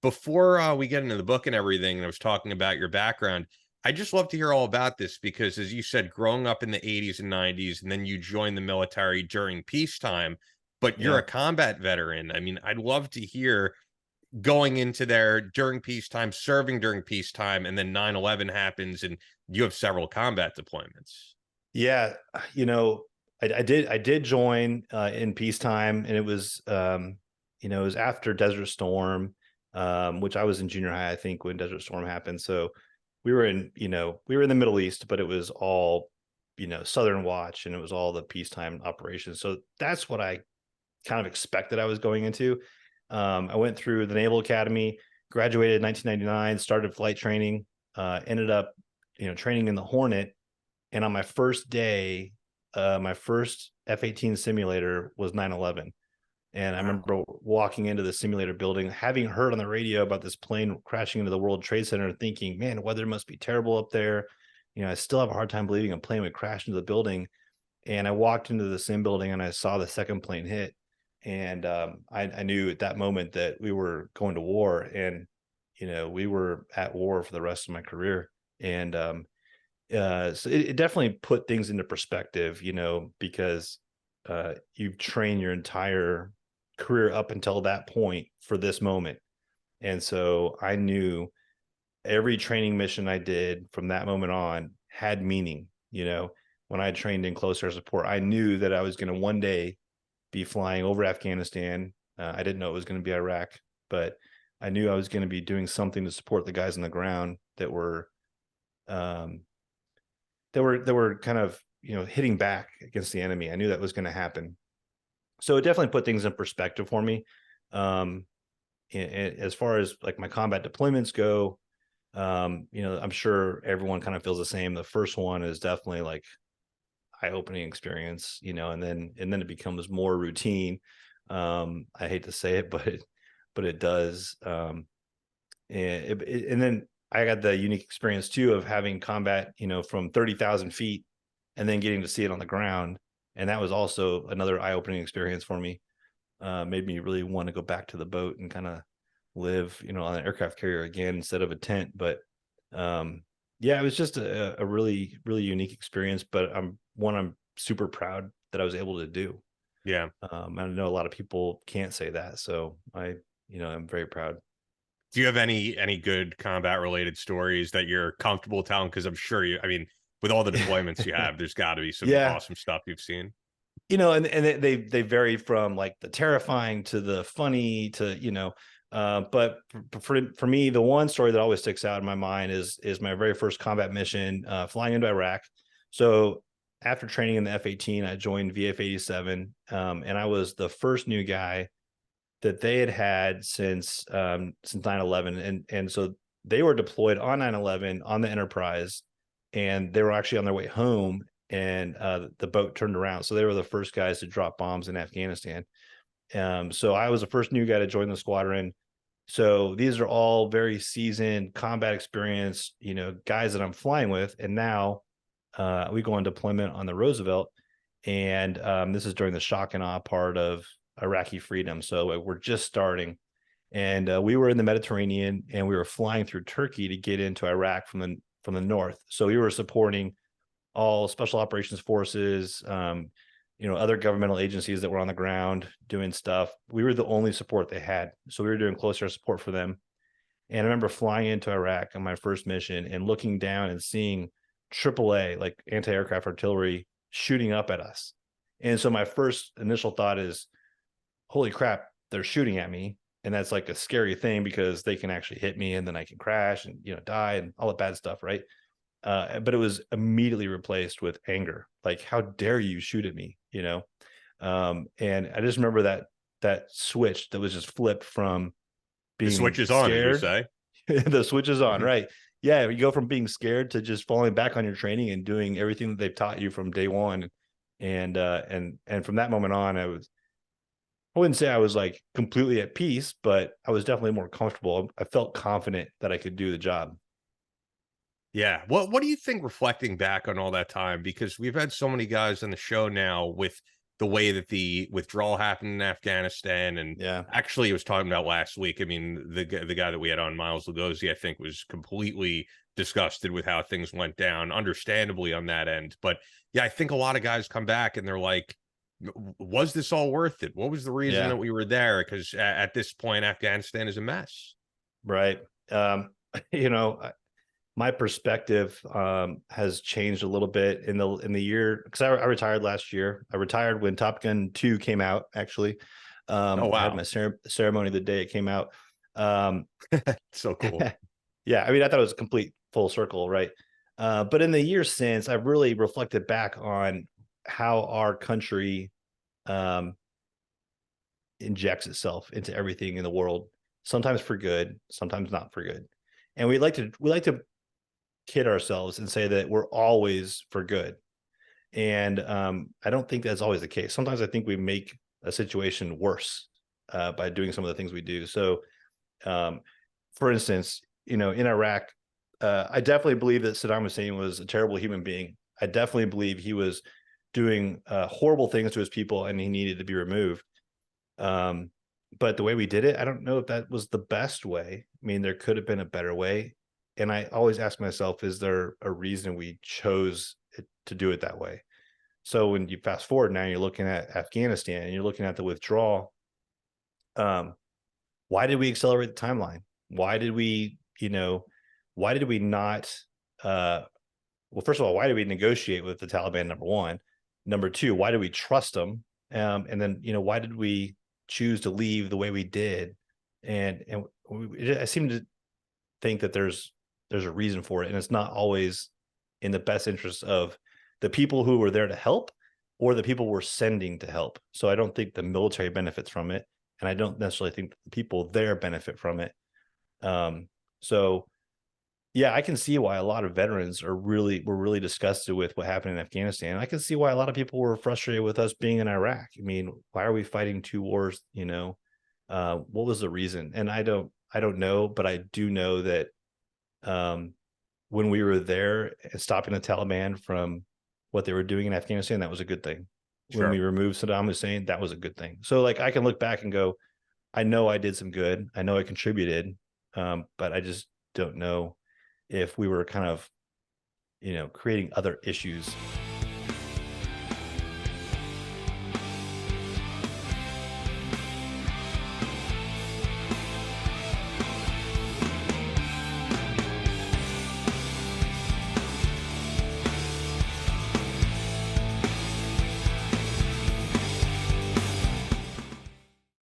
before we get into the book and everything, and I was talking about your background, I just love to hear all about this because, as you said, growing up in the 80s and 90s, and then you joined the military during peacetime, but you're Yeah. a combat veteran. I mean, I'd love to hear going into there during peacetime, serving during peacetime, and then 9/11 happens and you have several combat deployments. Yeah. You know, I did join in peacetime, and it was it was after Desert Storm, which I was in junior high, I think, when Desert Storm happened. So we were in the Middle East, but it was all, Southern Watch, and it was all the peacetime operations. So that's what I kind of expected I was going into. I went through the Naval Academy, graduated in 1999, started flight training, ended up, training in the Hornet. And on my first day, my first F-18 simulator was 9/11. And I Wow. remember walking into the simulator building, having heard on the radio about this plane crashing into the World Trade Center, thinking, man, weather must be terrible up there. I still have a hard time believing a plane would crash into the building. And I walked into the sim building and I saw the second plane hit. And I knew at that moment that we were going to war. And, we were at war for the rest of my career. And so it definitely put things into perspective, because you've trained your entire career up until that point for this moment. And so I knew every training mission I did from that moment on had meaning. When I trained in close air support, I knew that I was going to one day be flying over Afghanistan. I didn't know it was going to be Iraq, but I knew I was going to be doing something to support the guys on the ground um, that were kind of, hitting back against the enemy. I knew that was going to happen. So it definitely put things in perspective for me. Um, as far as like my combat deployments go, I'm sure everyone kind of feels the same. The first one is definitely like eye-opening experience, and then it becomes more routine. I hate to say it, but it does. And then I got the unique experience too of having combat, from 30,000 feet, and then getting to see it on the ground. And that was also another eye-opening experience for me. Made me really want to go back to the boat and kind of live, on an aircraft carrier again instead of a tent. But yeah, it was just a really, really unique experience. But I'm super proud that I was able to do. Yeah. I know a lot of people can't say that, so I'm very proud. Do you have any good combat related stories that you're comfortable telling? Because I'm sure I mean, with all the deployments you have, there's got to be some Yeah, awesome stuff you've seen. and they vary from like the terrifying to the funny to but for me, the one story that always sticks out in my mind is my very first combat mission, flying into Iraq. So after training in the F-18, I joined VF 87, and I was the first new guy that they had since 9/11, and so they were deployed on 9/11 on the Enterprise, and they were actually on their way home, and the boat turned around. So they were the first guys to drop bombs in Afghanistan. So I was the first new guy to join the squadron. So these are all very seasoned combat experience, guys that I'm flying with. And now we go on deployment on the Roosevelt, and this is during the shock and awe part of Iraqi freedom. So we're just starting, and we were in the Mediterranean, and we were flying through Turkey to get into Iraq from the north. So we were supporting all special operations forces, other governmental agencies that were on the ground doing stuff. We were the only support they had, so we were doing close air support for them. And I remember flying into Iraq on my first mission and looking down and seeing AAA, like anti-aircraft artillery, shooting up at us. And so my first initial thought is, holy crap, they're shooting at me. And that's like a scary thing because they can actually hit me and then I can crash and, die and all the bad stuff. Right. But it was immediately replaced with anger. Like, how dare you shoot at me? And I just remember that switch that was just flipped from The switch being is on, as we scared. say. The switch is on, right? Yeah, you go from being scared to just falling back on your training and doing everything that they've taught you from day one. And from that moment on, I wouldn't say I was like completely at peace, but I was definitely more comfortable. I felt confident that I could do the job. Yeah. What do you think reflecting back on all that time? Because we've had so many guys on the show now with the way that the withdrawal happened in Afghanistan. And Yeah. actually, I was talking about last week. I mean, the guy that we had on, Miles Lugosi, I think, was completely disgusted with how things went down, understandably on that end. But yeah, I think a lot of guys come back and they're like, was this all worth it? What was the reason Yeah. that we were there? Because at this point, Afghanistan is a mess. Right. You know, my perspective has changed a little bit in the year, because I retired last year. I retired when Top Gun 2 came out, actually. Oh, I had wow. my ceremony the day it came out. So cool. Yeah, I mean, I thought it was a complete full circle, right? But in the years since, I've really reflected back on how our country injects itself into everything in the world, sometimes for good, sometimes not for good. And we like to kid ourselves and say that we're always for good. And I don't think that's always the case. Sometimes I think we make a situation worse by doing some of the things we do. So, for instance, in Iraq, I definitely believe that Saddam Hussein was a terrible human being. I definitely believe he was doing horrible things to his people and he needed to be removed. But the way we did it, I don't know if that was the best way. I mean, there could have been a better way. And I always ask myself, is there a reason we chose to do it that way? So when you fast forward now, you're looking at Afghanistan and you're looking at the withdrawal. Why did we accelerate the timeline? Why did we, why did we not, well, first of all, why did we negotiate with the Taliban? Number one. Number two, why did we trust them? And then, why did we choose to leave the way we did? I seem to think that there's a reason for it, and it's not always in the best interest of the people who were there to help or the people we're sending to help. So I don't think the military benefits from it, and I don't necessarily think the people there benefit from it. So yeah, I can see why a lot of veterans were really disgusted with what happened in Afghanistan. I can see why a lot of people were frustrated with us being in Iraq. I mean, why are we fighting two wars? What was the reason? And I don't know, but I do know that when we were there and stopping the Taliban from what they were doing in Afghanistan, that was a good thing. When we Sure. removed Saddam Hussein, that was a good thing. So like I can look back and go, I know I did some good. I know I contributed, but I just don't know if we were kind of, creating other issues